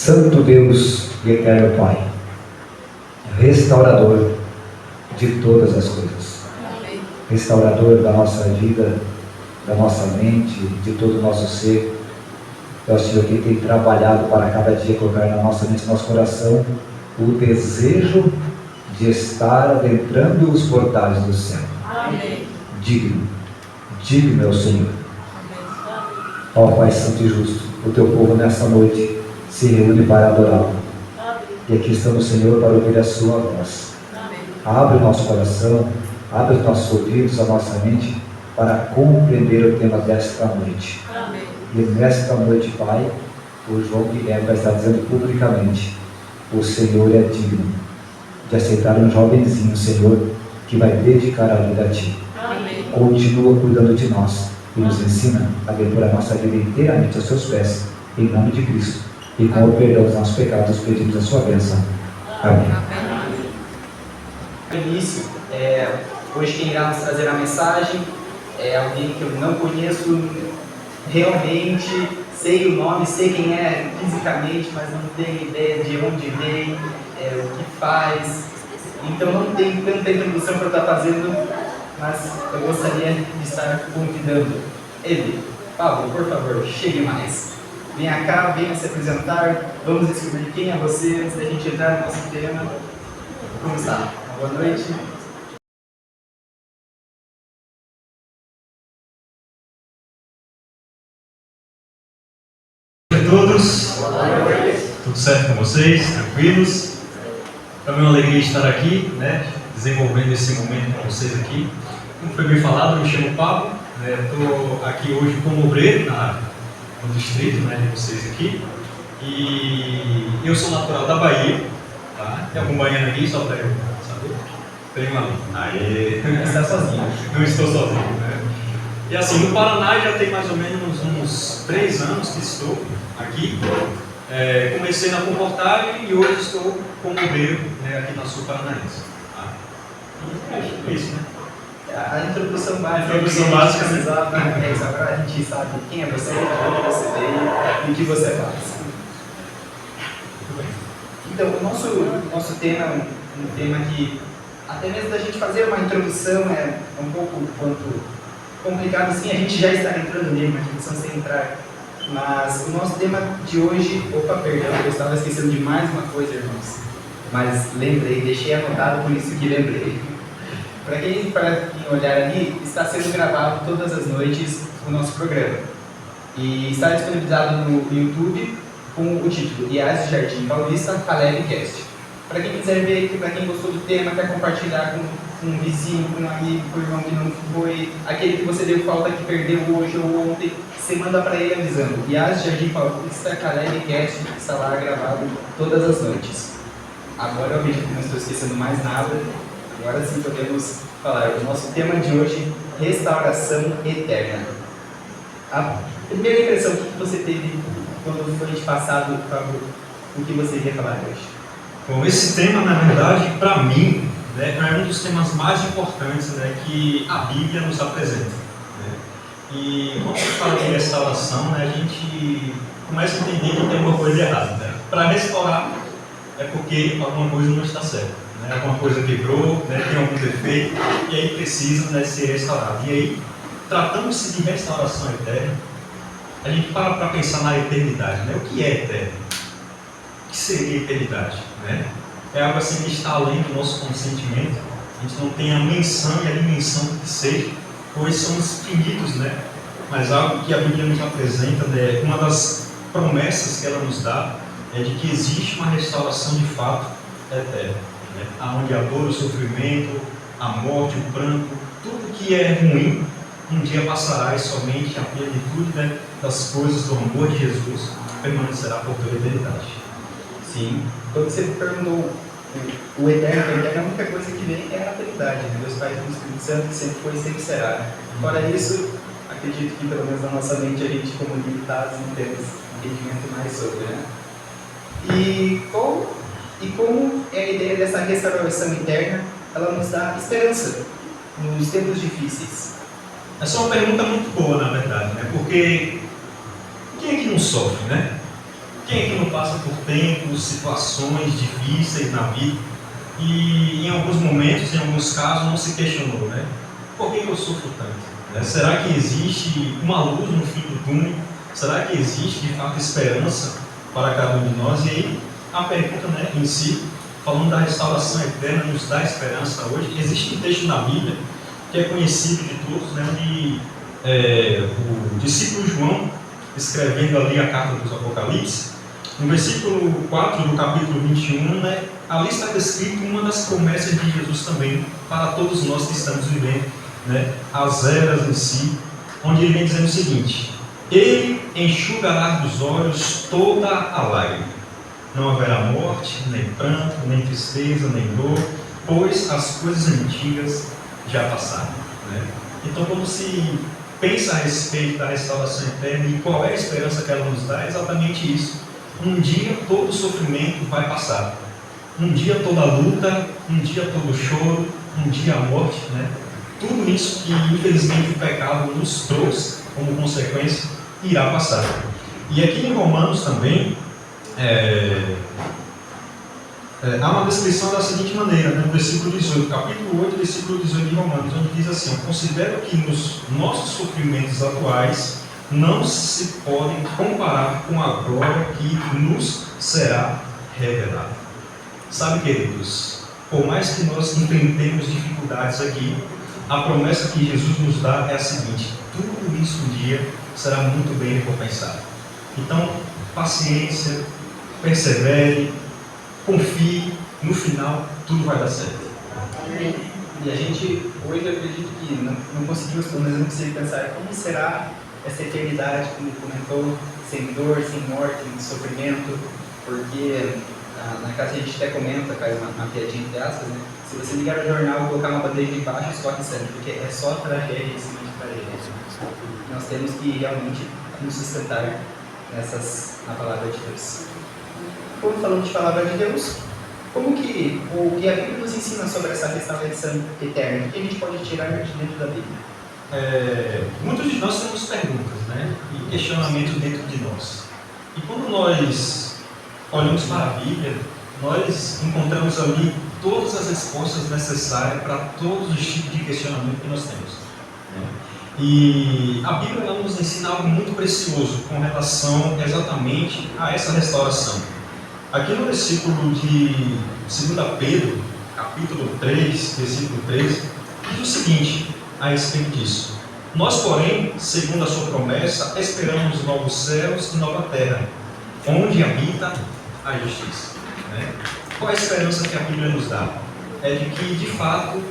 Santo Deus e eterno Pai, restaurador de todas as coisas, restaurador da nossa vida, da nossa mente, de todo o nosso ser. É o Senhor que tem trabalhado para cada dia colocar na nossa mente, no nosso coração, o desejo de estar adentrando os portais do céu. Amém. Digno é o Senhor. Ó Pai Santo e Justo, o teu povo nessa noite se reúne para adorá-lo. E aqui estamos, Senhor, para ouvir a sua voz. Abre o nosso coração, abre os nossos ouvidos, a nossa mente, para compreender o tema desta noite. Amém. E nesta noite, Pai, o João Guilherme vai estar dizendo publicamente: o Senhor é digno de aceitar um jovenzinho, Senhor, que vai dedicar a vida a Ti. Amém. Continua cuidando de nós e nos ensina a depois a nossa vida inteiramente aos Seus pés, em nome de Cristo. E com o perdão dos nossos pecados, pedimos a Sua bênção. Amém. No início, hoje quem irá nos trazer a mensagem é alguém que eu não conheço realmente, sei o nome, sei quem é fisicamente, mas não tenho ideia de onde vem, o que faz. Então não tenho tanta introdução para estar fazendo, mas eu gostaria de estar convidando ele. Pablo, por favor, chegue mais. Venha cá, venha se apresentar, vamos descobrir quem é você antes da gente entrar no nosso tema. Como está? Boa noite. Oi a todos, tudo certo com vocês? Tranquilos? É uma alegria estar aqui, desenvolvendo esse momento com vocês aqui. Como foi bem falado, eu me chamo Pablo, estou aqui hoje como obreiro no distrito de vocês aqui. E eu sou natural da Bahia, tá? Tem algum baiano aqui, só para eu saber? Tem um ali. Aê! Não está sozinho. Não estou sozinho, E assim, no Paraná já tem mais ou menos uns 3 anos que estou aqui. Comecei na comportagem e hoje estou como obreiro aqui na Sul Paranaense. E é isso, né? A introdução básica. Agora a gente sabe quem é você, de onde você veio e o que você faz. Muito bem. Então, o nosso tema é um tema que, até mesmo da gente fazer uma introdução, é um pouco quanto complicado assim, a gente já está entrando nele, uma introdução sem entrar. Mas o nosso tema de hoje, perdão, eu estava esquecendo de mais uma coisa, irmãos. Mas lembrei, deixei anotado, por isso que lembrei. Para quem olhar ali, está sendo gravado todas as noites o nosso programa. E está disponibilizado no YouTube com o título IAS de Jardim Paulista, Calebcast. Para quem quiser ver, para quem gostou do tema, quer compartilhar com um vizinho, com um amigo, com um irmão que não foi, aquele que você deu falta que perdeu hoje ou ontem, você manda para ele avisando. IAS de Jardim Paulista, Calebcast, está lá gravado todas as noites. Agora eu vejo que não estou esquecendo mais nada. Agora sim podemos falar. O nosso tema de hoje, restauração eterna. A primeira impressão que você teve quando foi passado o que você iria falar hoje? Bom, esse tema, na verdade, para mim, é um dos temas mais importantes que a Bíblia nos apresenta. E quando se fala de restauração, a gente começa a entender que tem uma coisa errada. Para restaurar, é porque alguma coisa não está certa. Alguma coisa quebrou, tem algum defeito, e aí precisa ser restaurado. E aí, tratando-se de restauração eterna, a gente para pensar na eternidade. O que é eterno? O que seria eternidade? É algo assim que está além do nosso consentimento. A gente não tem a menção e a dimensão do que seja, pois somos finitos, mas algo que a Bíblia nos apresenta, uma das promessas que ela nos dá é de que existe uma restauração de fato eterna. Onde a dor, o sofrimento, a morte, o pranto, tudo que é ruim, um dia passará e somente a plenitude das coisas do amor de Jesus permanecerá por toda a eternidade. Sim. Quando você perguntou o eterno, a única coisa que vem é a eternidade. Deus Pai do Espírito Santo, que sempre foi e sempre será. Fora isso, acredito que pelo menos na nossa mente a gente, como limitados, não temos entendimento mais sobre. E como é a ideia dessa restauração interna, ela nos dá esperança nos tempos difíceis. Essa é uma pergunta muito boa, na verdade, porque quem é que não sofre, Quem é que não passa por tempos, situações difíceis na vida e em alguns momentos, em alguns casos, não se questionou, né? Por que eu sofro tanto? Né? Será que existe uma luz no fim do túnel? Será que existe de fato esperança para cada um de nós? E aí a pergunta, né, em si, falando da restauração eterna, nos dá esperança hoje. Existe um texto na Bíblia que é conhecido de todos, né, onde o discípulo João, escrevendo ali a carta dos Apocalipse, no versículo 4 do capítulo 21, né, ali está descrito uma das promessas de Jesus também para todos nós que estamos vivendo, né, as eras em si, onde ele vem dizendo o seguinte: Ele enxugará dos olhos toda a lágrima. Não haverá morte, nem pranto, nem tristeza, nem dor, pois as coisas antigas já passaram. Né? Então, quando se pensa a respeito da restauração eterna e qual é a esperança que ela nos dá, é exatamente isso. Um dia todo sofrimento vai passar. Um dia toda luta, um dia todo choro, um dia a morte, né? Tudo isso que infelizmente o pecado nos trouxe como consequência irá passar. E aqui em Romanos também há uma descrição da seguinte maneira, né? No versículo 18, capítulo 8, versículo 18 de Romanos, onde diz assim: considero que nos nossos sofrimentos atuais não se podem comparar com a glória que nos será revelada. Sabe, queridos, por mais que nós enfrentemos dificuldades aqui, a promessa que Jesus nos dá é a seguinte: tudo isso um dia será muito bem recompensado. Então, paciência, persevere, confie, no final tudo vai dar certo. Amém. E a gente, hoje, eu acredito que não conseguimos, pelo menos eu não consigo pensar como será essa eternidade, como comentou, sem dor, sem morte, sem sofrimento, porque na casa a gente até comenta, faz uma piadinha entre aspas, né? Se você ligar o jornal e colocar uma bandeja embaixo, escorre sangue, porque é só tragédia em cima de tragédia. Nós temos que realmente nos sustentar na palavra de Deus. Como falamos de palavra de Deus, como que o que a Bíblia nos ensina sobre essa restauração eterna? O que a gente pode tirar de dentro da Bíblia? Muitos de nós temos perguntas, né, e questionamentos dentro de nós. E quando nós olhamos para a Bíblia, nós encontramos ali todas as respostas necessárias para todos os tipos de questionamento que nós temos. Né? E a Bíblia ela nos ensina algo muito precioso com relação exatamente a essa restauração. Aqui no versículo de 2 Pedro, capítulo 3, versículo 13, diz o seguinte a respeito disso: nós, porém, segundo a sua promessa, esperamos novos céus e nova terra, onde habita a justiça. Né? Qual é a esperança que a Bíblia nos dá? É de que, de fato,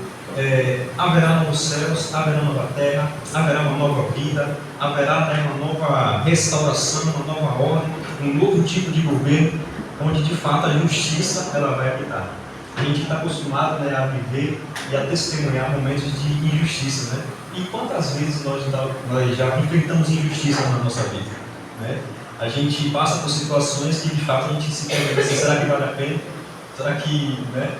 haverá novos céus, haverá nova terra, haverá uma nova vida, haverá uma nova restauração, uma nova ordem, um novo tipo de governo, onde de fato a justiça ela vai habitar. A gente está acostumado, né, a viver e a testemunhar momentos de injustiça, né? E quantas vezes nós já enfrentamos injustiça na nossa vida, né? A gente passa por situações que de fato a gente se pergunta: será que vale a pena? Será que, né,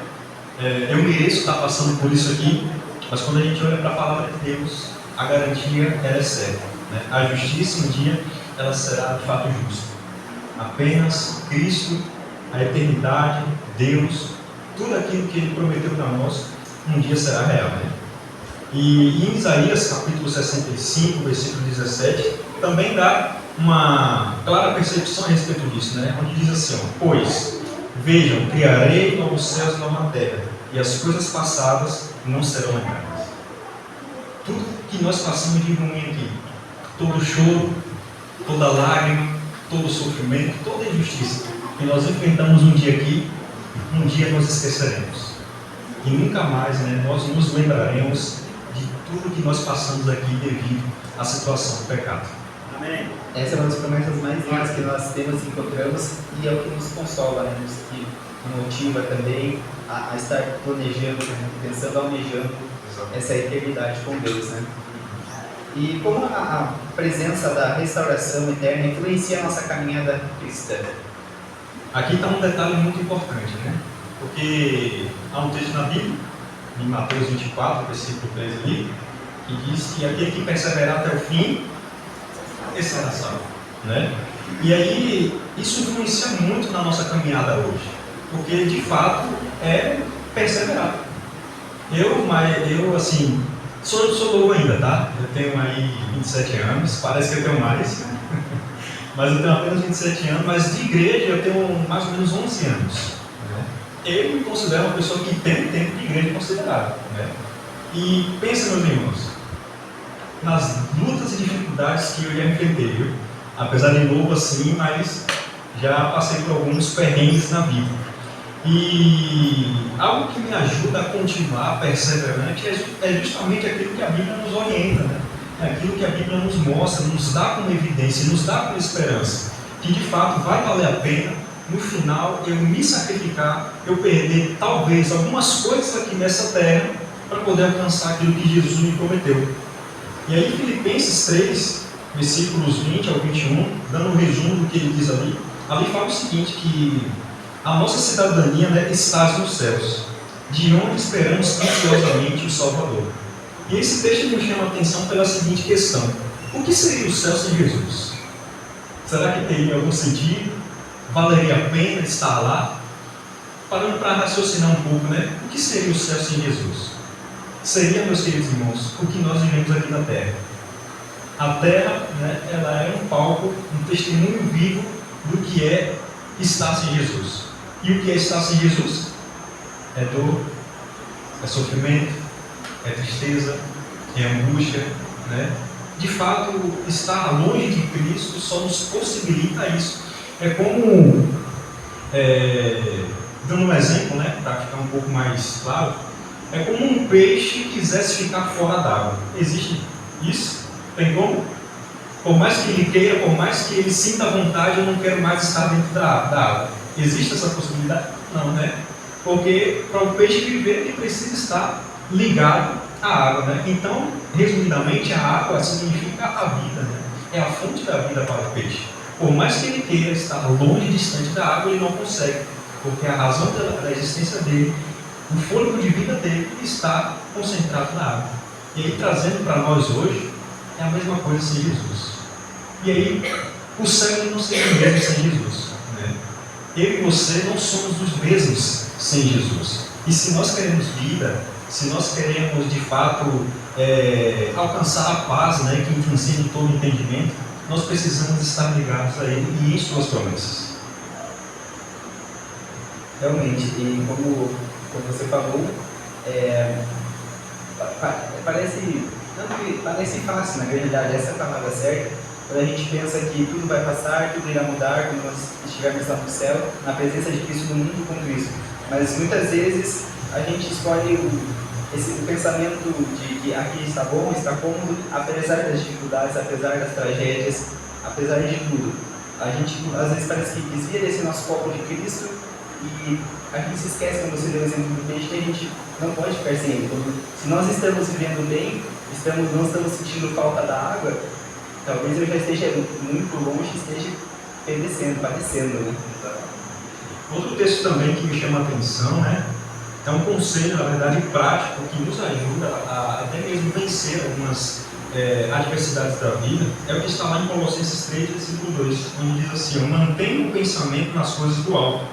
eu mereço estar passando por isso aqui? Mas quando a gente olha para a palavra de Deus, a garantia ela é certa, né? A justiça um dia ela será de fato justa. Apenas Cristo, a eternidade, Deus, tudo aquilo que Ele prometeu para nós, um dia será real. Né? E em Isaías, capítulo 65, versículo 17, também dá uma clara percepção a respeito disso, né? Onde diz assim: pois, vejam, criarei novos céus e nova terra, e as coisas passadas não serão lembradas. Tudo que nós passamos de ruim aqui, todo choro, toda lágrima, todo sofrimento, toda injustiça que nós enfrentamos um dia aqui, um dia nós esqueceremos. E nunca mais, né, nós nos lembraremos de tudo que nós passamos aqui devido à situação do pecado. Amém. Essa é uma das promessas mais lindas que nós temos e encontramos, e é o que nos consola, né? Que motiva também a estar planejando, né? Pensando, almejando essa eternidade com Deus, né? E como a presença da restauração eterna influencia a nossa caminhada cristã? Aqui está um detalhe muito importante, né? Porque há um texto na Bíblia, em Mateus 24, versículo 13 ali, que diz que aquele que perseverar até o fim, esse será salvo, né? E aí, isso influencia muito na nossa caminhada hoje, porque de fato é perseverar. Eu assim, sou novo ainda, tá? Eu tenho aí 27 anos, parece que eu tenho mais, mas eu tenho apenas 27 anos, mas de igreja eu tenho mais ou menos 11 anos. Né? Eu me considero uma pessoa que tem tempo de igreja considerável. Né? E pensa, meus irmãos, nas lutas e dificuldades que eu já enfrentei, viu? Apesar de novo assim, mas já passei por alguns perrengues na vida. E algo que me ajuda a continuar perseverante é justamente aquilo que a Bíblia nos orienta, né? É aquilo que a Bíblia nos mostra, nos dá como evidência, nos dá como esperança, que de fato vai valer a pena, no final, eu me sacrificar, eu perder talvez algumas coisas aqui nessa terra, para poder alcançar aquilo que Jesus me prometeu. E aí Filipenses 3, versículos 20 ao 21, dando um resumo do que ele diz ali fala o seguinte, que a nossa cidadania, né, está nos céus, de onde esperamos ansiosamente o Salvador. E esse texto nos chama a atenção pela seguinte questão: o que seria o céu sem Jesus? Será que teria algum sentido? Valeria a pena estar lá? Parando para raciocinar um pouco, né? O que seria o céu sem Jesus? Seria, meus queridos irmãos, o que nós vivemos aqui na Terra. A Terra, né, ela é um palco, um testemunho vivo do que é estar sem Jesus. E o que é estar sem Jesus? É dor, é sofrimento, é tristeza, é angústia, né? De fato, estar longe de Cristo só nos possibilita isso. É como, dando um exemplo, né, para ficar um pouco mais claro, é como um peixe quisesse ficar fora d'água. Existe isso? Tem como? Por mais que ele queira, por mais que ele sinta a vontade, eu não quero mais estar dentro da água. Existe essa possibilidade? Não, né? Porque para o peixe viver, ele precisa estar ligado à água, né? Então, resumidamente, a água significa a vida, né? É a fonte da vida para o peixe. Por mais que ele queira estar longe, distante da água, ele não consegue, porque a razão da existência dele, o fôlego de vida dele, está concentrado na água. E aí, trazendo para nós hoje, é a mesma coisa sem Jesus. E aí, o céu não seria o mesmo sem Jesus, né? Eu e você não somos os mesmos sem Jesus. E se nós queremos vida, se nós queremos de fato alcançar a paz, né, que transcende todo entendimento, nós precisamos estar ligados a Ele e em Suas promessas. Realmente, e como você falou, parece fácil, na verdade, essa é a palavra certa, quando a gente pensa que tudo vai passar, tudo irá mudar, quando nós estivermos lá no céu, na presença de Cristo, no mundo com Cristo. Mas muitas vezes a gente escolhe o pensamento de que aqui está bom, está cômodo, apesar das dificuldades, apesar das tragédias, apesar de tudo. A gente às vezes parece que desvia desse nosso foco de Cristo e a gente se esquece, como você deu o exemplo do peixe, que a gente não pode ficar sem ele. Se nós estamos vivendo bem, não estamos sentindo falta da água, talvez eu já esteja muito longe e esteja padecendo, né? Outro texto também que me chama a atenção, né? É um conselho, na verdade, prático, que nos ajuda a até mesmo vencer algumas adversidades da vida, é o que está lá em Colossenses 3, versículo 2, onde diz assim: mantenha o pensamento nas coisas do alto,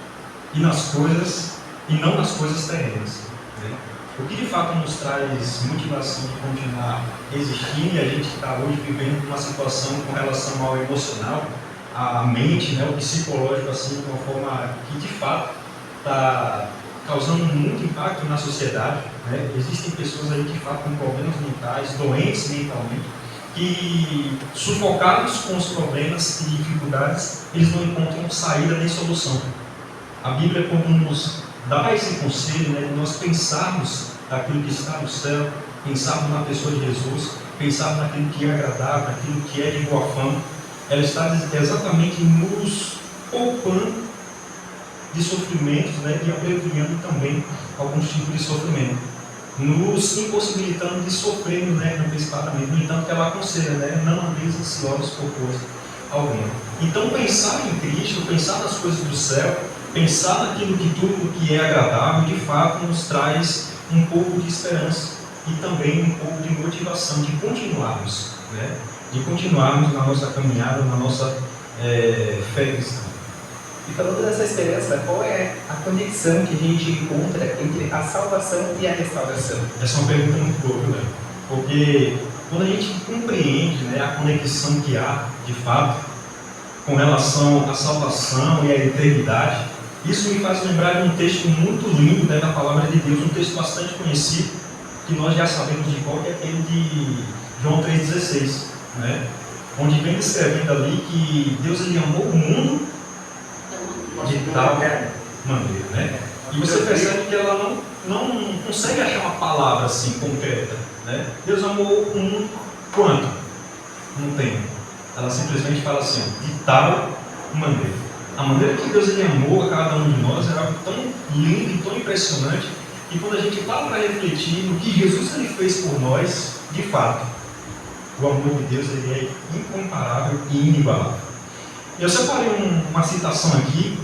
e não nas coisas terrenas. Né? O que de fato nos traz motivação de continuar existindo, e a gente está hoje vivendo uma situação com relação ao emocional, a mente, né, o psicológico, assim, de uma forma que de fato está causando muito impacto na sociedade. Né? Existem pessoas aí que de fato com problemas mentais, doentes mentalmente, que sufocados com os problemas e dificuldades, eles não encontram saída nem solução. A Bíblia, quando nos dá esse conselho, né, de nós pensarmos naquilo que está no céu, pensarmos na pessoa de Jesus, pensarmos naquilo que é agradável, naquilo que é de boa fama, ela está exatamente nos poupando de sofrimentos, né, e abreviando também alguns tipos de sofrimento, nos impossibilitando de sofrer, né, antecipadamente. No entanto, que ela aconselha, né, não andeis ansiosos por coisa alguma. Então, pensar em Cristo, pensar nas coisas do céu, pensar naquilo que tudo que é agradável, de fato, nos traz um pouco de esperança e também um pouco de motivação de continuarmos, né, de continuarmos na nossa caminhada, na nossa fé cristã. E falando dessa esperança, qual é a conexão que a gente encontra entre a salvação e a restauração? Essa é uma pergunta muito boa, né? Porque quando a gente compreende, né, a conexão que há, de fato, com relação à salvação e à eternidade, isso me faz lembrar de um texto muito lindo, né, da Palavra de Deus, um texto bastante conhecido, que nós já sabemos de qual, que é aquele de João 3,16, né? Onde vem descrevendo ali que Deus ele amou o mundo de tal maneira, né? E você percebe que ela não consegue achar uma palavra assim concreta, né? Deus amou o mundo quanto? Não tem. Ela simplesmente fala assim, de tal maneira. A maneira que Deus ele amou a cada um de nós é algo tão lindo e tão impressionante que quando a gente para refletir no que Jesus ele fez por nós, de fato, o amor de Deus ele é incomparável e inigualável. Eu separei uma citação aqui,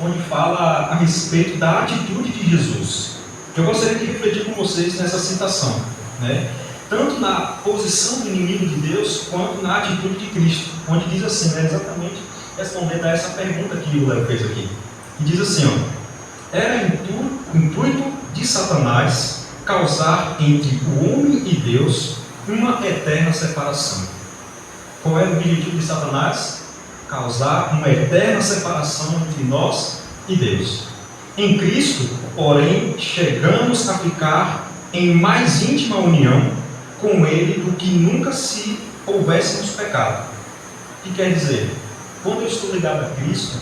onde fala a respeito da atitude de Jesus. Eu gostaria de refletir com vocês nessa citação, né? Tanto na posição do inimigo de Deus, quanto na atitude de Cristo, onde diz assim, né, exatamente respondendo a essa pergunta que o Léo fez aqui. E diz assim, ó, era intuito de Satanás causar entre o homem e Deus uma eterna separação. Qual era o objetivo de Satanás? Causar uma eterna separação entre nós e Deus. Em Cristo, porém, chegamos a ficar em mais íntima união com Ele do que nunca se houvéssemos pecado. O que quer dizer? Quando eu estou ligado a Cristo,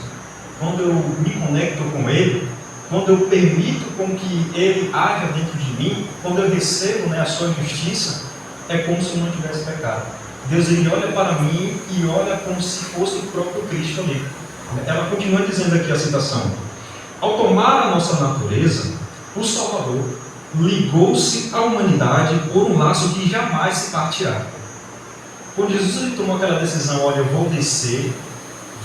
quando eu me conecto com Ele, quando eu permito com que Ele haja dentro de mim, quando eu recebo, né, a sua justiça, é como se eu não tivesse pecado. Deus ele olha para mim e olha como se fosse o próprio Cristo ali. Ela continua dizendo aqui a citação. Ao tomar a nossa natureza, o Salvador ligou-se à humanidade por um laço que jamais se partirá. Quando Jesus ele tomou aquela decisão, olha, eu vou descer,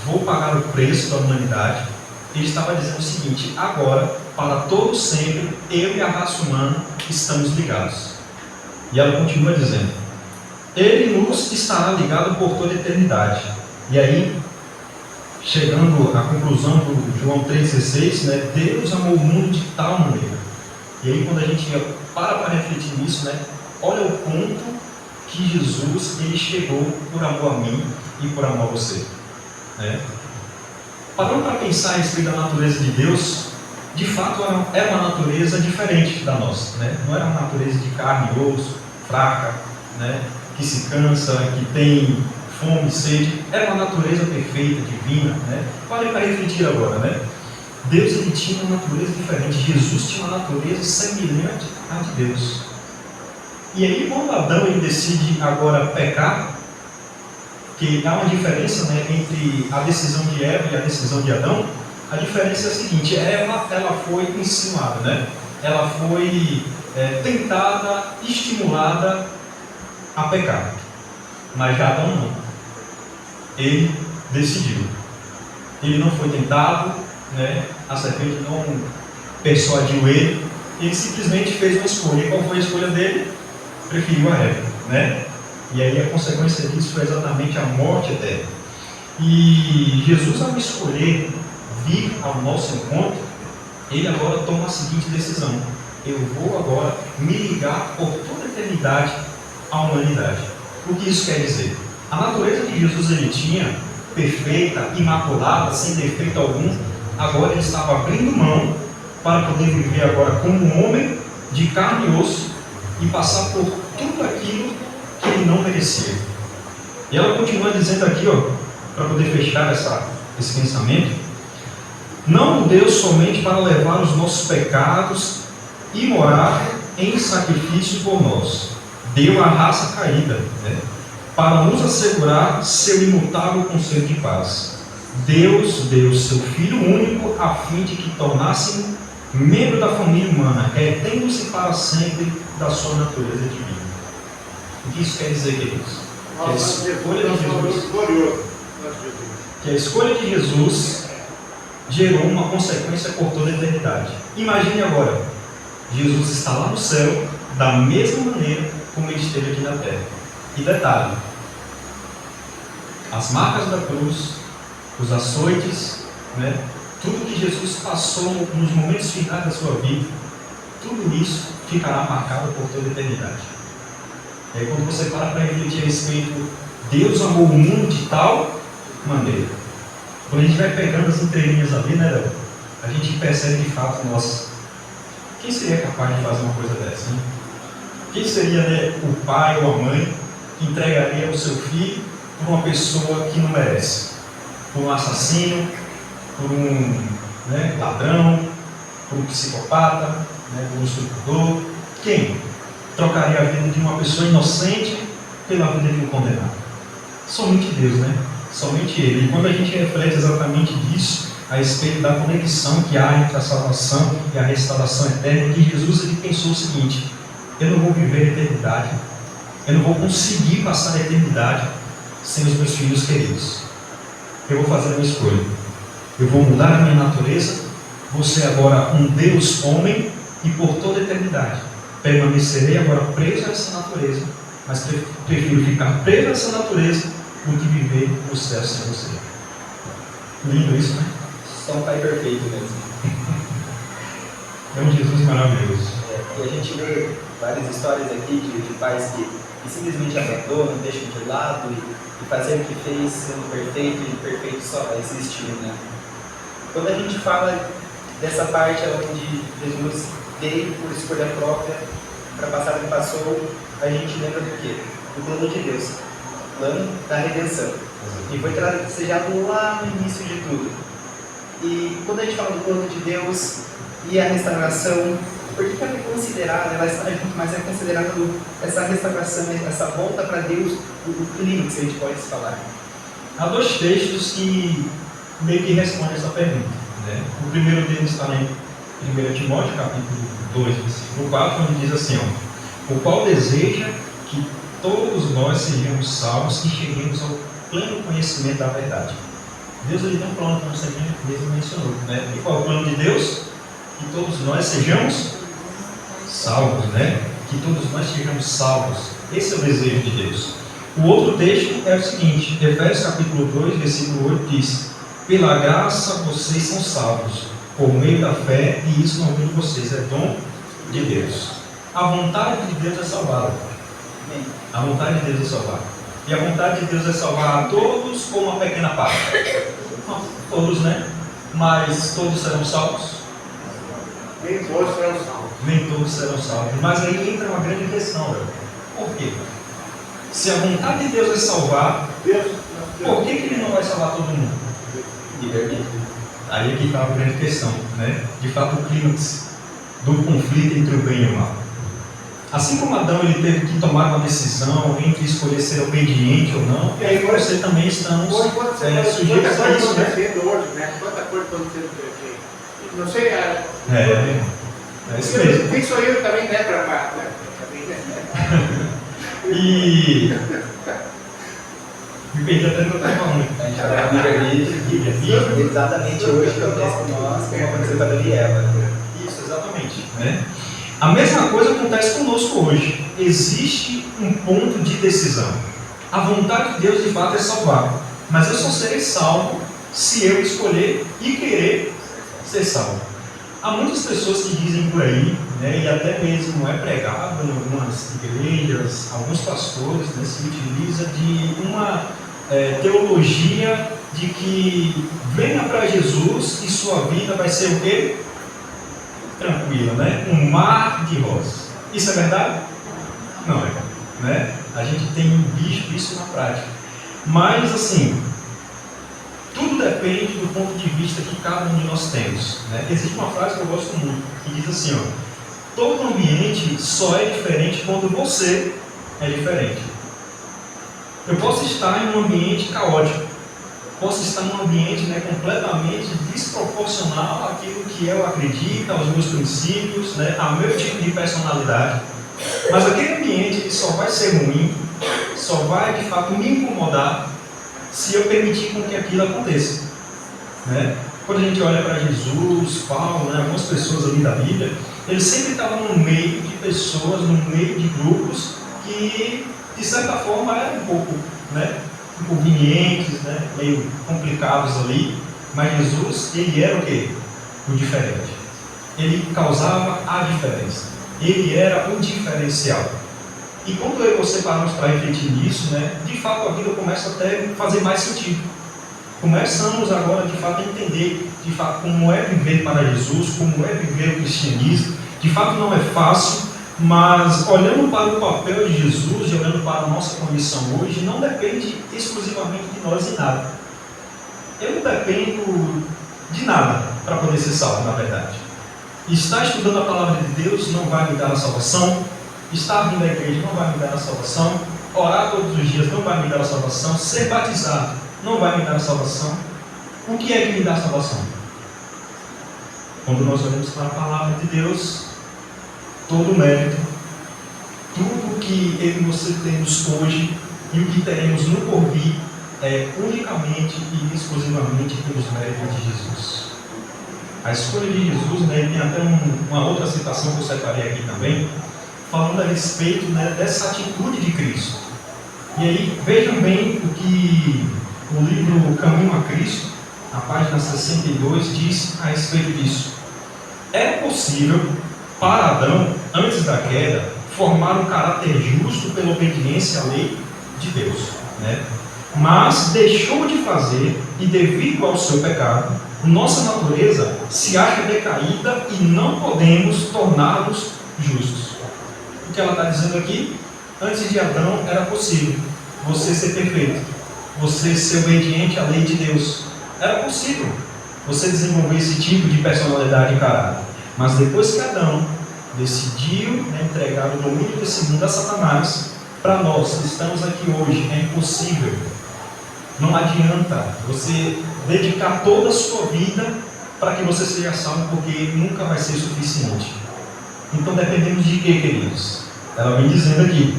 vou pagar o preço da humanidade, ele estava dizendo o seguinte, agora, para todo sempre, eu e a raça humana estamos ligados. E ela continua dizendo, Ele nos estará ligado por toda a eternidade. E aí, chegando à conclusão do João 3,16, né, Deus amou o mundo de tal maneira. E aí, quando a gente para refletir nisso, né, olha o ponto que Jesus ele chegou por amor a mim e por amor a você. Né? Parando para pensar a respeito da natureza de Deus, de fato é uma natureza diferente da nossa. Né? Não é uma natureza de carne e osso, fraca, né? Que se cansa, que tem fome e sede. É uma natureza perfeita, divina. Né? Parem para refletir agora. Né? Deus ele tinha uma natureza diferente. Jesus tinha uma natureza semelhante à de Deus. E aí quando Adão ele decide agora pecar, que há uma diferença, né, entre a decisão de Eva e a decisão de Adão, a diferença é a seguinte, ela foi insinuada, né? Ela foi tentada, estimulada a pecar. Mas já Adão não. Ele decidiu. Ele não foi tentado, né? A serpente não persuadiu ele. Ele simplesmente fez uma escolha. E qual foi a escolha dele? Preferiu a Eva, né? E aí a consequência disso foi exatamente a morte eterna. E Jesus, ao escolher vir ao nosso encontro, ele agora toma a seguinte decisão: eu vou agora me ligar por toda a eternidade à humanidade. O que isso quer dizer? A natureza que Jesus ele tinha, perfeita, imaculada, sem defeito algum, agora ele estava abrindo mão para poder viver agora como um homem de carne e osso e passar por tudo aquilo que ele não merecia. E ela continua dizendo aqui, para poder fechar esse pensamento, não Deus somente para levar os nossos pecados e morar em sacrifício por nós, deu a raça caída, né, para nos assegurar seu imutável conselho de paz. Deus deu seu Filho único a fim de que tornássemos membro da família humana, retendo-se para sempre da sua natureza divina. O que isso quer dizer, queridos? Que a escolha de Jesus gerou uma consequência por toda a eternidade. Imagine agora, Jesus está lá no céu, da mesma maneira como ele esteve aqui na terra. E detalhe, as marcas da cruz, os açoites, né? Tudo que Jesus passou nos momentos finais da sua vida, tudo isso ficará marcado por toda a eternidade. E aí quando você para refletir a respeito, Deus amou o mundo de tal maneira. Quando a gente vai pegando as entrelinhas ali, né, Léo? A gente percebe de fato, nossa, quem seria capaz de fazer uma coisa dessa, né? Quem seria, né, o pai ou a mãe que entregaria o seu filho por uma pessoa que não merece? Por um assassino, por um, né, ladrão, por um psicopata, né, por um estuprador? Quem trocaria a vida de uma pessoa inocente pela vida de um condenado? Somente Deus, né? Somente Ele. E quando a gente reflete exatamente disso, a respeito da conexão que há entre a salvação e a restauração eterna, que Jesus ele pensou o seguinte: eu não vou viver a eternidade, eu não vou conseguir passar a eternidade sem os meus filhos queridos. Eu vou fazer a minha escolha. Eu vou mudar a minha natureza, vou ser agora um Deus homem e por toda a eternidade permanecerei agora preso a essa natureza, mas prefiro ficar preso a essa natureza do que viver no céu sem você. Lindo isso, né? Só um pai perfeito mesmo. É um Jesus maravilhoso. E a gente vê várias histórias aqui de pais que simplesmente abandonam, deixam de lado e fazendo o que fez, sendo perfeito e perfeito só existindo, né? Quando a gente fala dessa parte onde Jesus veio por escolha própria para passar o que passou, a gente lembra do quê? Do plano de Deus, o plano da redenção. E foi tracejado lá no início de tudo. E quando a gente fala do plano de Deus e a restauração, por que ela é considerada, ela está junto, mas é considerada essa restauração, essa volta para Deus, o clímax, a gente pode falar? Há dois textos que meio que respondem essa pergunta, né? O primeiro deles está em 1 Timóteo, capítulo 2, versículo 4, onde diz assim, ó: o qual deseja que todos nós sejamos salvos e cheguemos ao pleno conhecimento da verdade. Deus ele tem um plano, como você mesmo mencionou, né? E qual é o plano de Deus? Que todos nós sejamos salvos, né? Que todos nós sejamos salvos. Esse é o desejo de Deus. O outro texto é o seguinte, Efésios capítulo 2, versículo 8 diz: pela graça vocês são salvos, por meio da fé, e isso não vem de vocês, é dom de Deus. A vontade de Deus é salvar. A vontade de Deus é salvar. E a vontade de Deus é salvar a todos ou uma pequena parte? Não, todos, né? Mas todos serão salvos? Nem todos serão salvos. Nem todos serão salvos. Mas aí entra uma grande questão, velho. Por quê? Se a vontade de Deus é salvar, por que Ele não vai salvar todo mundo? Aí é que está a grande questão, né? De fato, o clímax do conflito entre o bem e o mal. Assim como Adão ele teve que tomar uma decisão entre escolher ser obediente ou não, e aí você também estamos sujeitos a isso, né? Hoje, né? Quanta coisa acontecendo por aqui. Não sei. É isso mesmo. Quem sou eu também, né? E me perdi até no que eu estava falando. A gente vai abrir ali exatamente hoje que acontece com nós, como aconteceu com Adão e Eva. Isso, exatamente. Né? A mesma coisa acontece conosco hoje. Existe um ponto de decisão. A vontade de Deus de fato é salvar. Mas eu só serei salvo se eu escolher e querer ser salvo. Há muitas pessoas que dizem por aí, né, e até mesmo é pregado em algumas igrejas, alguns pastores, né, se utiliza de uma teologia de que venha para Jesus e sua vida vai ser o quê? Tranquila, né? Um mar de rosas. Isso é verdade? Não é, né? A gente tem visto isso na prática. Mas, assim, tudo depende do ponto de vista que cada um de nós temos, né? Existe uma frase que eu gosto muito, que diz assim, ó: todo ambiente só é diferente quando você é diferente. Eu posso estar em um ambiente caótico, posso estar em um ambiente, né, completamente desproporcional àquilo que eu acredito, aos meus princípios, né, ao meu tipo de personalidade. Mas aquele ambiente ele só vai ser ruim, só vai de fato me incomodar se eu permitir com que aquilo aconteça, né? Quando a gente olha para Jesus, Paulo, né, algumas pessoas ali da Bíblia, eles sempre estavam no meio de pessoas, no meio de grupos que de certa forma eram um pouco, né, inconvenientes, né? Meio complicados ali, mas Jesus, ele era o quê? O diferente. Ele causava a diferença. Ele era o diferencial. E quando eu e você paramos para refletir nisso, né, de fato a vida começa até a fazer mais sentido. Começamos agora de fato a entender de fato como é viver para Jesus, como é viver o cristianismo. De fato não é fácil, mas olhando para o papel de Jesus e olhando para a nossa condição hoje, não depende exclusivamente de nós em nada. Eu não dependo de nada para poder ser salvo, na verdade. Estar estudando a palavra de Deus não vai me dar a salvação. Estar vindo à igreja não vai me dar a salvação. Orar todos os dias não vai me dar a salvação. Ser batizado não vai me dar a salvação. O que é que me dá a salvação? Quando nós olhamos para a palavra de Deus, todo o mérito, tudo que eu e você temos hoje e o que teremos no porvir é unicamente e exclusivamente pelos méritos de Jesus. A escolha de Jesus, né, tem até uma outra citação que eu separei aqui também, falando a respeito, né, dessa atitude de Cristo. E aí, vejam bem o que o livro Caminho a Cristo, na página 62, diz a respeito disso. É possível para Adão, antes da queda, formar um caráter justo pela obediência à lei de Deus, né? Mas deixou de fazer, e devido ao seu pecado, nossa natureza se acha decaída e não podemos tornar-nos justos. O que ela está dizendo aqui? Antes de Adão era possível você ser perfeito, você ser obediente à lei de Deus. Era possível você desenvolver esse tipo de personalidade e caráter. Mas depois que Adão decidiu, né, entregar o domínio desse mundo a Satanás, para nós que estamos aqui hoje, é impossível. Não adianta você dedicar toda a sua vida para que você seja salvo, porque nunca vai ser suficiente. Então dependemos de quê, queridos? Ela vem dizendo aqui: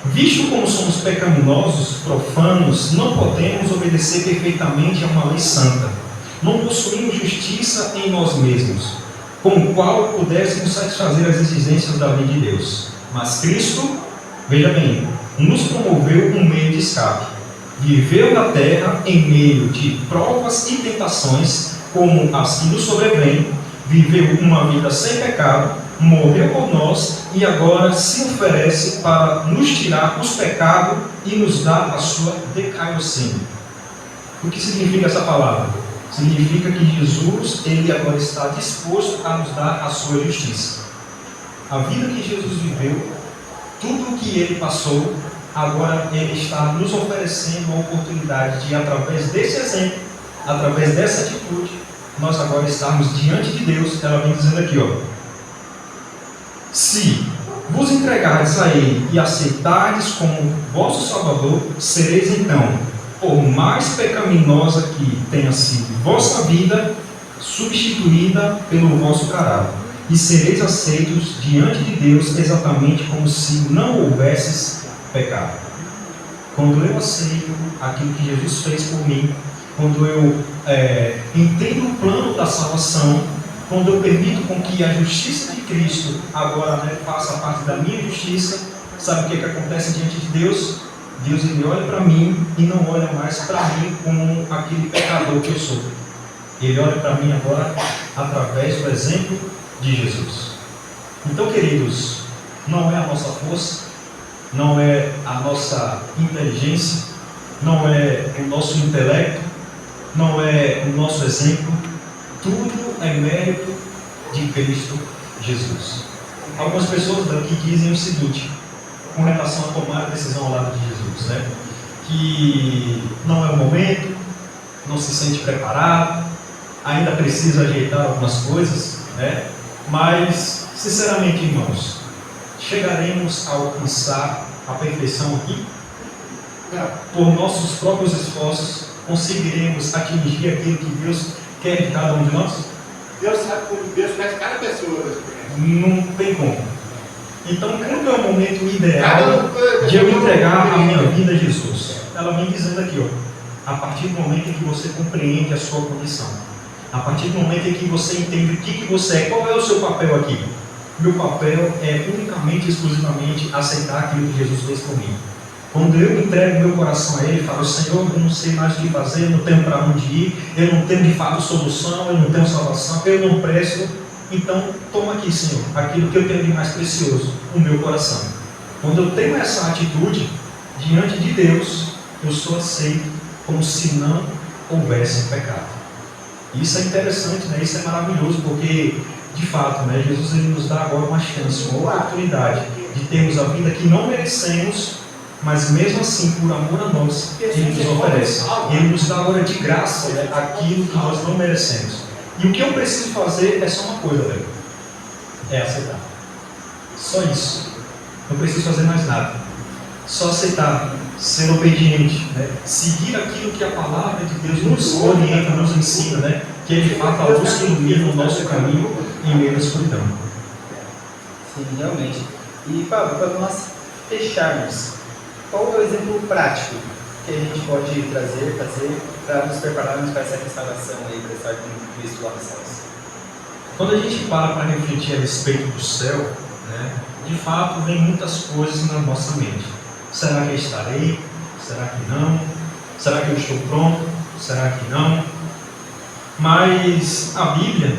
visto como somos pecaminosos, profanos, não podemos obedecer perfeitamente a uma lei santa. Não possuímos justiça em nós mesmos, com o qual pudéssemos satisfazer as exigências da lei de Deus. Mas Cristo, veja bem, nos promoveu um meio de escape. Viveu na terra em meio de provas e tentações, como as que nos sobrevêm. Viveu uma vida sem pecado, morreu por nós e agora se oferece para nos tirar os pecados e nos dar a sua decaicina. O que significa essa palavra? Significa que Jesus, ele agora está disposto a nos dar a sua justiça. A vida que Jesus viveu, tudo o que ele passou, agora ele está nos oferecendo a oportunidade de, através desse exemplo, através dessa atitude, nós agora estarmos diante de Deus. Ela vem dizendo aqui, ó: se vos entregardes a Ele e aceitardes como vosso Salvador, sereis então, por mais pecaminosa que tenha sido vossa vida, substituída pelo vosso caráter, e sereis aceitos diante de Deus exatamente como se não houvesses pecado. Quando eu aceito aquilo que Jesus fez por mim, quando eu entendo o plano da salvação, quando eu permito com que a justiça de Cristo agora, né, faça parte da minha justiça, sabe o que acontece diante de Deus? Deus, ele olha para mim e não olha mais para mim como aquele pecador que eu sou. Ele olha para mim agora através do exemplo de Jesus. Então, queridos, não é a nossa força, não é a nossa inteligência, não é o nosso intelecto, não é o nosso exemplo, tudo é mérito de Cristo Jesus. Algumas pessoas daqui dizem o seguinte, com relação a tomar a decisão ao lado de Jesus, né? Que não é o momento, não se sente preparado, ainda precisa ajeitar algumas coisas, né? Mas, sinceramente, irmãos, chegaremos a alcançar a perfeição aqui? Por nossos próprios esforços, conseguiremos atingir aquilo que Deus quer de cada um de nós? Deus sabe como Deus faz cada pessoa. Não tem como. Então, quando é o momento ideal de eu entregar a minha vida a Jesus? Ela vem dizendo aqui, ó, a partir do momento em que você compreende a sua condição, a partir do momento em que você entende o que você é, qual é o seu papel aqui? Meu papel é unicamente, exclusivamente aceitar aquilo que Jesus fez por mim. Quando eu entrego meu coração a Ele e falo, Senhor, eu não sei mais o que fazer, eu não tenho para onde ir, eu não tenho de fato solução, eu não tenho salvação, eu não presto, então toma aqui, Senhor, aquilo que eu tenho de mais precioso, o meu coração. Quando eu tenho essa atitude diante de Deus, eu sou aceito como se não houvesse pecado. Isso é interessante, né? Isso é maravilhoso, porque de fato, né, Jesus ele nos dá agora uma chance, uma oportunidade de termos a vida que não merecemos, mas mesmo assim, por amor a nós, Ele nos oferece. Ele nos dá agora de graça, né, aquilo que nós não merecemos. E o que eu preciso fazer é só uma coisa, velho. É aceitar. Só isso. Não preciso fazer mais nada. Só aceitar, ser obediente, né? Seguir aquilo que a palavra de Deus nos orienta, nos ensina, né? Que é de fato a luz que ilumina o nosso caminho em meio à escuridão. Sim, realmente. E Pablo, para nós fecharmos, qual é o exemplo prático que a gente pode fazer para nos prepararmos para essa restauração aí, para estar com Cristo lá nos céus? Quando a gente para refletir a respeito do céu, né, de fato vem muitas coisas na nossa mente. Será que eu estarei? Será que não? Será que eu estou pronto? Será que não? Mas a Bíblia,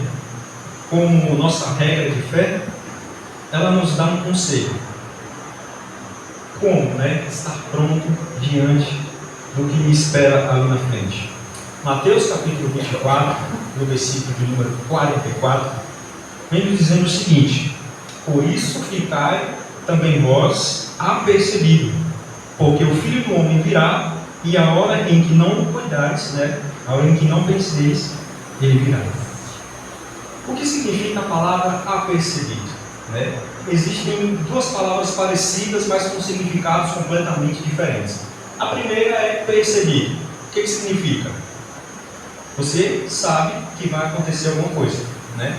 como nossa regra de fé, ela nos dá um conselho. Como, né, estar pronto diante do que me espera ali na frente. Mateus capítulo 24, no versículo de número 44, vem nos dizendo o seguinte: por isso ficai também vós apercebidos, porque o Filho do Homem virá, e a hora em que não o cuidares, né, a hora em que não penseis, ele virá. O que significa a palavra apercebido? Né? Existem duas palavras parecidas, mas com significados completamente diferentes. A primeira é percebido. O que significa? Você sabe que vai acontecer alguma coisa, né?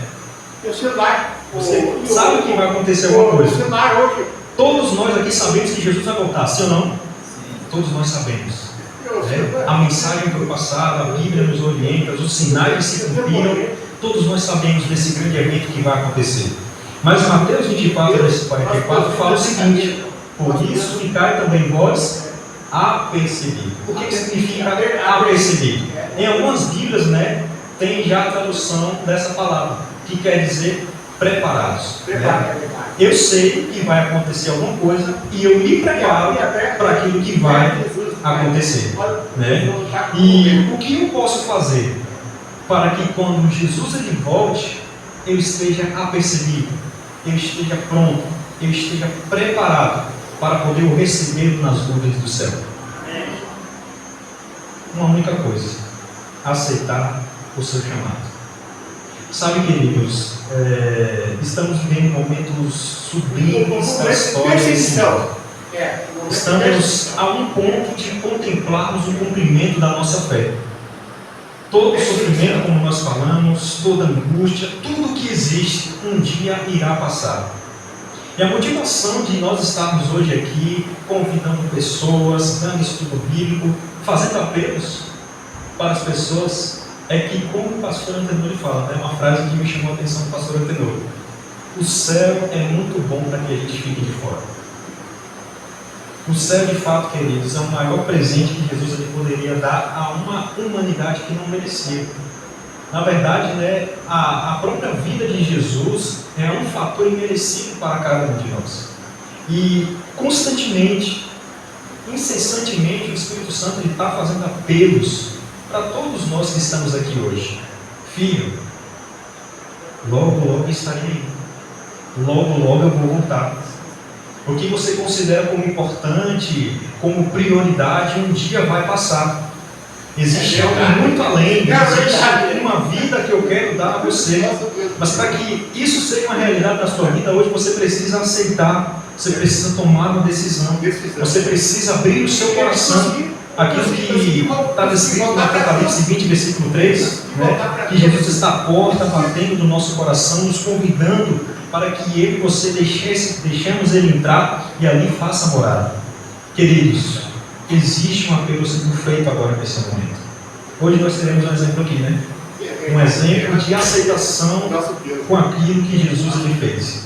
O celular. Você sabe que vai acontecer alguma coisa. O celular hoje. Todos nós aqui sabemos que Jesus vai voltar, sim ou não? Sim. Todos nós sabemos. Né? A mensagem foi passada, a Bíblia nos orienta, os sinais se cumpriram. Todos nós sabemos desse grande evento que vai acontecer. Mas Mateus 24, versículo 44 fala o seguinte: por isso ficai também vós apercebidos. O que significa apercebido? Em algumas Bíblias, né, tem já a tradução dessa palavra, que quer dizer preparados. Né? Eu sei que vai acontecer alguma coisa e eu me preparo para aquilo que vai acontecer. Né? E o que eu posso fazer para que quando Jesus ele volte, eu esteja apercebido, eu esteja pronto, eu esteja preparado para poder o receber nas nuvens do céu? Uma única coisa: aceitar o seu chamado. Sabe, queridos, estamos vivendo momentos sublimes da história desse mundo. Estamos a um ponto de contemplarmos o cumprimento da nossa fé. Todo sofrimento, como nós falamos, toda angústia, tudo que existe, um dia irá passar. E a motivação de nós estarmos hoje aqui, convidando pessoas, dando estudo bíblico, fazendo apelos para as pessoas, é que, como o pastor Antenor fala, né, uma frase que me chamou a atenção do pastor Antenor: o céu é muito bom para que a gente fique de fora. O céu, de fato, queridos, é o maior presente que Jesus ele poderia dar a uma humanidade que não merecia. Na verdade, né, a própria vida de Jesus é um fator imerecido para cada um de nós. E constantemente, incessantemente, o Espírito Santo está fazendo apelos para todos nós que estamos aqui hoje. Filho, logo, logo estarei aí. Logo, logo eu vou voltar. O que você considera como importante, como prioridade, um dia vai passar. Existe algo muito além, existe uma vida que eu quero dar a você. Mas para que isso seja uma realidade na sua vida, hoje você precisa aceitar, você precisa tomar uma decisão, você precisa abrir o seu coração. Aquilo que está descrito no Apocalipse 20, versículo 3, né, que Jesus está à porta, batendo no nosso coração, nos convidando para que eu e você deixemos Ele entrar e ali faça morada. Queridos, existe um apelo sendo feito agora nesse momento. Hoje nós teremos um exemplo aqui, né? Um exemplo de aceitação com aquilo que Jesus ele fez.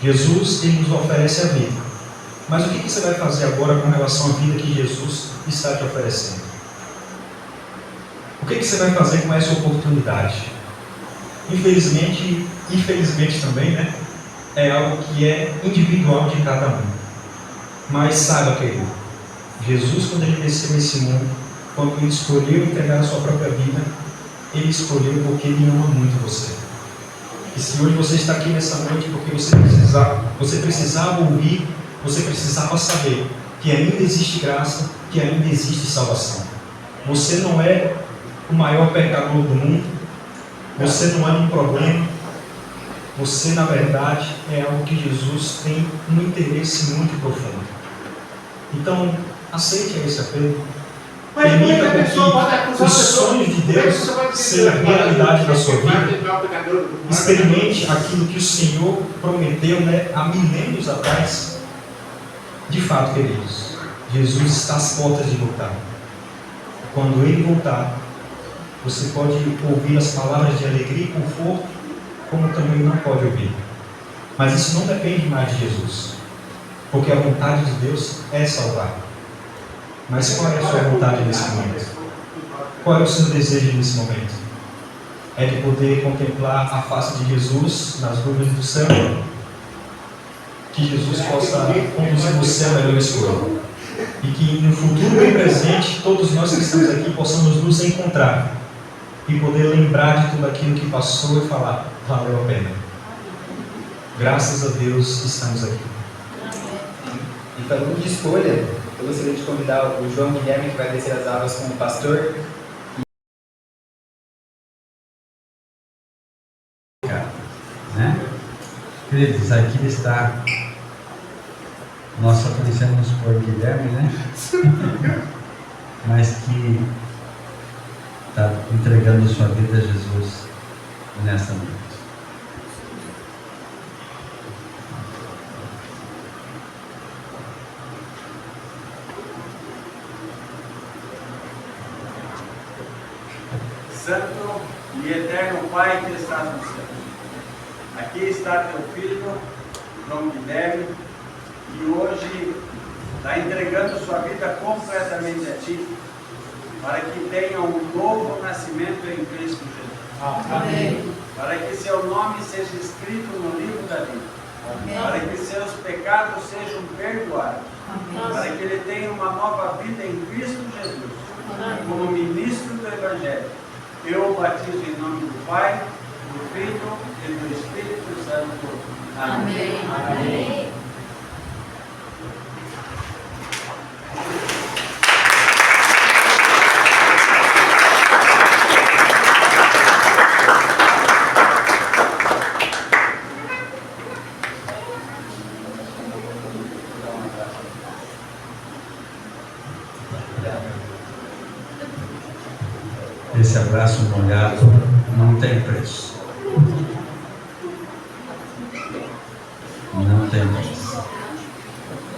Jesus ele nos oferece a vida. Mas o que você vai fazer agora com relação à vida que Jesus está te oferecendo? O que você vai fazer com essa oportunidade? Infelizmente também, né? É algo que é individual de cada um. Mas saiba, querido, Jesus, quando ele desceu nesse mundo, quando ele escolheu entregar a sua própria vida, ele escolheu porque ele ama muito você. E se hoje você está aqui nessa noite porque você precisava ouvir, você precisava saber que ainda existe graça, que ainda existe salvação. Você não é o maior pecador do mundo, você não é um problema, você na verdade é algo que Jesus tem um interesse muito profundo. Então, aceite esse apelo. Permita que os sonhos de Deus sejam realidade na sua vida. Experimente aquilo que o Senhor prometeu, né, há milênios atrás. De fato, queridos, Jesus está às portas de voltar. Quando Ele voltar, você pode ouvir as palavras de alegria e conforto, como também não pode ouvir. Mas isso não depende mais de Jesus, porque a vontade de Deus é salvar. Mas qual é a sua vontade nesse momento? Qual é o seu desejo nesse momento? É de poder contemplar a face de Jesus nas nuvens do céu? Que Jesus possa conduzir você à melhor escolha. E que no futuro bem presente, todos nós que estamos aqui possamos nos encontrar e poder lembrar de tudo aquilo que passou e falar, valeu a pena. Graças a Deus estamos aqui. E falando de escolha, eu gostaria de convidar o João Guilherme, que vai descer as águas como pastor. Né? Queridos, aqui está, nós só conhecemos por Guilherme, né? Mas que está entregando sua vida a Jesus nessa noite. Santo e eterno Pai que estás no céu, aqui está teu filho, João Guilherme, que hoje está entregando sua vida completamente a Ti, para que tenha um novo nascimento em Cristo Jesus. Amém. Para que seu nome seja escrito no livro da vida. Amém. Para que seus pecados sejam perdoados. Amém. Para que ele tenha uma nova vida em Cristo Jesus. Amém. Como ministro do Evangelho. Eu o batizo em nome do Pai, do Filho e do Espírito Santo. Amém. Amém. Esse abraço molhado não tem preço. Não tem preço.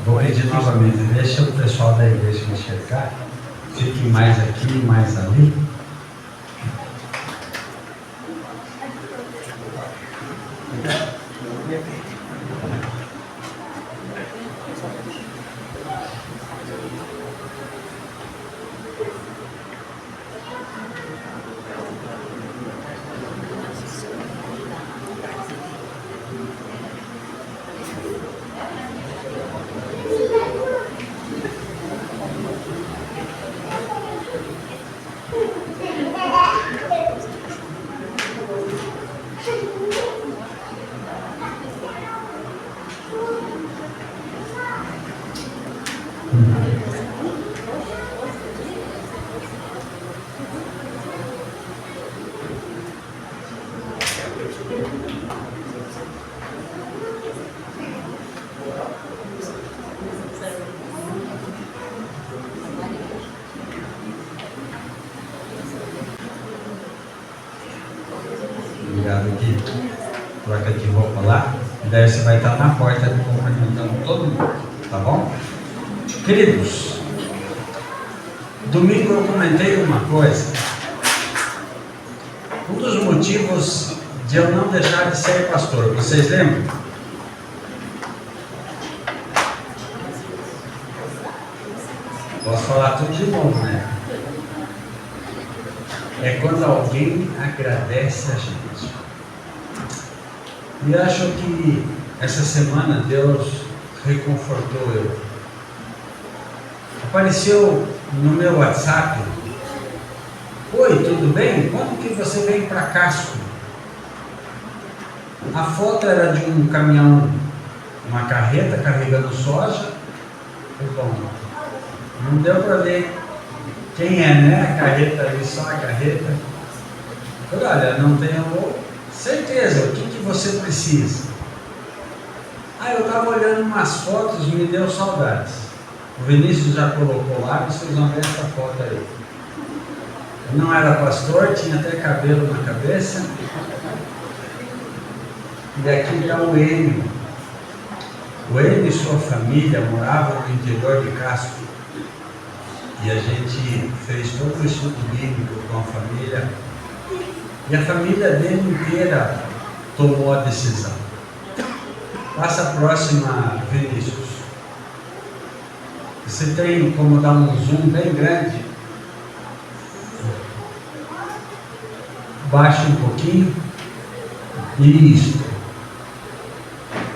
Vou pedir novamente, deixa o pessoal da igreja me enxergar. Fique mais aqui, mais ali. Obrigado aqui. Troca de roupa lá. E daí você vai estar na porta cumprimentando todo mundo. Tá bom? Queridos, domingo eu comentei uma coisa. Um dos motivos de eu não deixar de ser pastor, vocês lembram? Posso falar tudo de novo, né? É quando alguém agradece a gente. E acho que essa semana Deus reconfortou eu. Apareceu no meu WhatsApp: oi, tudo bem? Quando que você vem para Casco? A foto era de um caminhão, uma carreta carregando soja. Bom, não deu para ver quem é, né? A carreta ali, só a carreta. Eu falei: olha, não tenho certeza, o que você precisa? Eu estava olhando umas fotos, me deu saudades. O Vinícius já colocou lá, vocês vão ver essa foto aí. Eu não era pastor, tinha até cabelo na cabeça. E aqui está o Enio. O Enio e sua família moravam no interior de Casco. E a gente fez todo o estudo bíblico com a família. E a família dele inteira tomou a decisão. Passa a próxima, Vinícius. Você tem como dar um zoom bem grande? Baixa um pouquinho. Isso.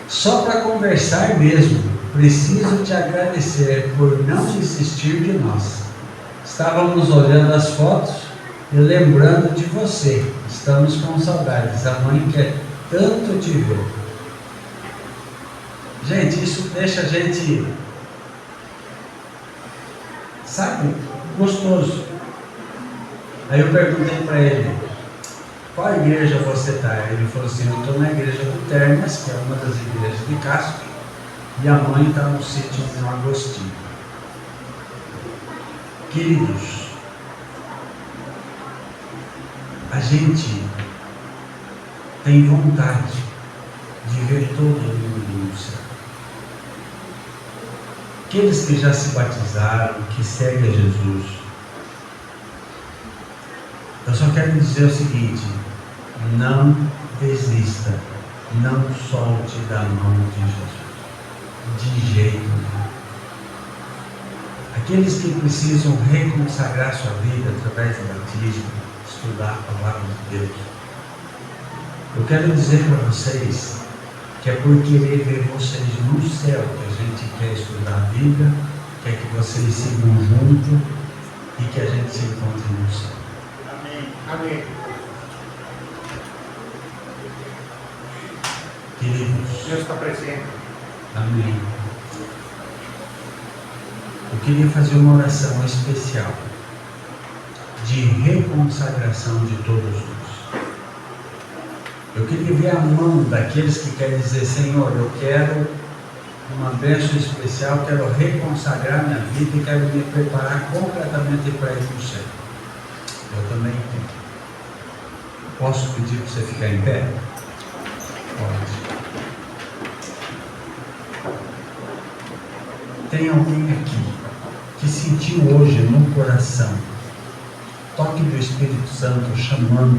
Só para conversar mesmo, preciso te agradecer por não desistir de nós. Estávamos olhando as fotos e lembrando de você. Estamos com saudades. A mãe quer tanto te ver. Gente, isso deixa a gente, sabe, gostoso. Aí eu perguntei para ele: qual igreja você está? Ele falou assim: eu estou na igreja do Termas, que é uma das igrejas de Casco, e a mãe está no sítio no Agostinho. Queridos, a gente tem vontade de ver todo mundo no céu. Aqueles que já se batizaram, que seguem a Jesus, eu só quero dizer o seguinte: não desista, não solte da mão de Jesus, de jeito nenhum. Aqueles que precisam reconsagrar sua vida através do batismo, estudar a palavra de Deus, eu quero dizer para vocês que é por querer ver vocês no céu que a gente quer estudar a Bíblia, quer que vocês sigam junto e que a gente se encontre no céu. Amém. Amém. Queridos, Deus está presente. amém. Eu queria fazer uma oração especial de reconsagração de todos nós. Eu queria ver a mão daqueles que querem dizer: Senhor, eu quero uma bênção especial, quero reconsagrar minha vida e quero me preparar completamente para ir para o céu. Eu também tenho. Posso pedir para você ficar em pé? Pode. Tem alguém aqui que sentiu hoje no coração toque do Espírito Santo chamando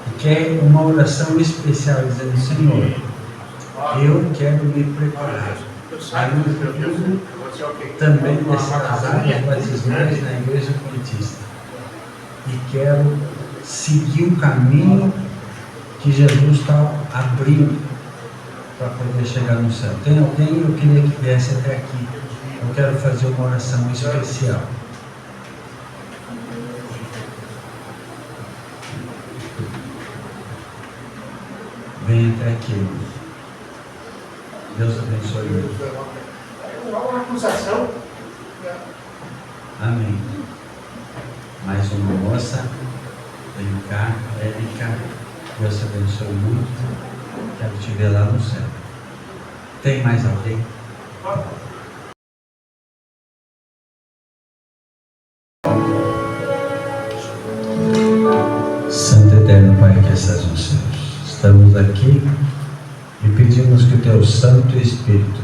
e quer uma oração especial dizendo: Senhor, eu quero me preparar para no futuro também dessas áreas batismais na Igreja Adventista e quero seguir o caminho que Jesus está abrindo para poder chegar no céu. Tem alguém? Eu queria que viesse até aqui. Eu quero fazer uma oração especial. Vem até aqui. Deus abençoe. Uma acusação. Amém. Mais uma moça. Vem cá, Érica. Deus te abençoe muito. Quero te ver lá no céu. Tem mais alguém? Santo Eterno Pai que estás nos céus, estamos aqui e pedimos que o Teu Santo Espírito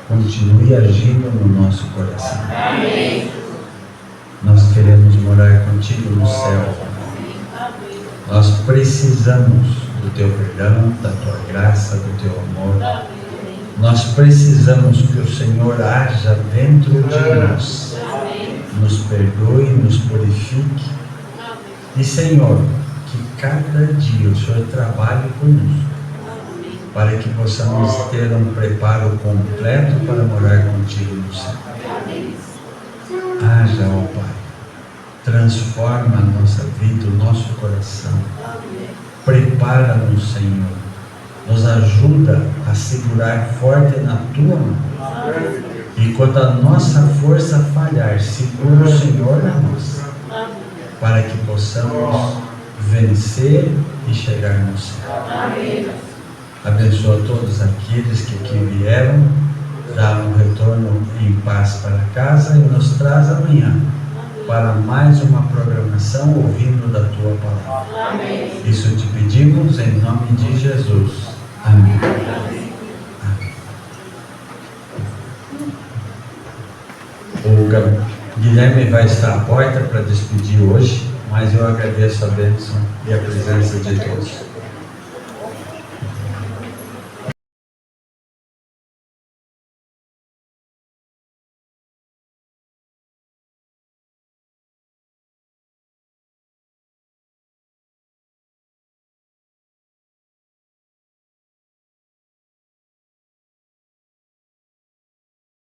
continue agindo no nosso coração. Amém. Nós queremos morar contigo no céu. Nós precisamos do Teu perdão, da Tua graça, do Teu amor. Nós precisamos que o Senhor haja dentro de nós, nos perdoe, nos purifique. E, Senhor, que cada dia o Senhor trabalhe conosco, para que possamos ter um preparo completo para morar contigo no céu. Haja, ó Pai, transforma a nossa vida, o nosso coração. Prepara-nos, Senhor. Nos ajuda a segurar forte na Tua mão. E quando a nossa força falhar, segura o Senhor na nossa, para que possamos vencer e chegar no céu. Abençoa todos aqueles que aqui vieram, dá um retorno em paz para casa e nos traz amanhã para mais uma programação ouvindo da Tua palavra. Isso te pedimos em nome de Jesus. Amém. O Guilherme vai estar à porta para despedir hoje, mas eu agradeço a bênção e a presença de todos.